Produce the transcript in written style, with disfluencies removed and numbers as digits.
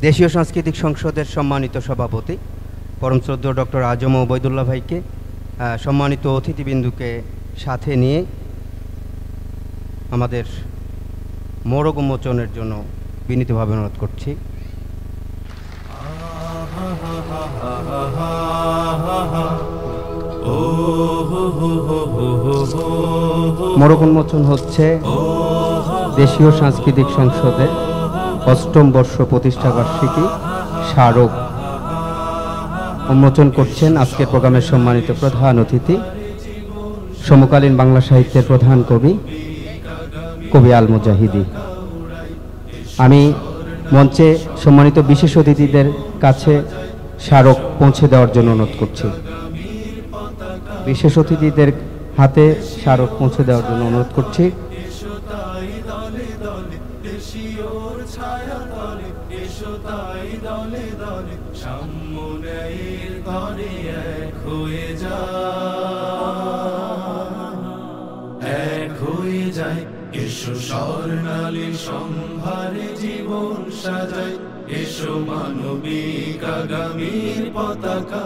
দেশীয় সাংস্কৃতিক সংসদের সম্মানিত সভাপতি পরম শ্রদ্ধেয় ডক্টর আজম ওবায়দুল্লাহ ভাইকে, সম্মানিত অতিথিবৃন্দুকে সাথে নিয়ে আমাদের মোড়ক উন্মোচনের জন্য বিনীতভাবে অনুরোধ করছি। মোড়ক উন্মোচন হচ্ছে দেশীয় সাংস্কৃতিক সংসদের ৮ম বর্ষ প্রতিষ্ঠাবার্ষিকী স্মারক উন্মোচন করছেন আজকের প্রোগ্রামের সম্মানিত প্রধান অতিথি, সমকালীন বাংলা সাহিত্যের প্রধান কবি আল মুজাহিদি। আমি মঞ্চে সম্মানিত বিশেষ অতিথিদের কাছে স্মারক পৌঁছে দেওয়ার জন্য অনুরোধ করছি। বিশেষ অতিথিদের হাতে স্মারক পৌঁছে দেওয়ার জন্য অনুরোধ করছি। এসো স্বর্ণালী সম্ভারে জীবন সাজাই, এসো মানবিক আগামীর পতাকা।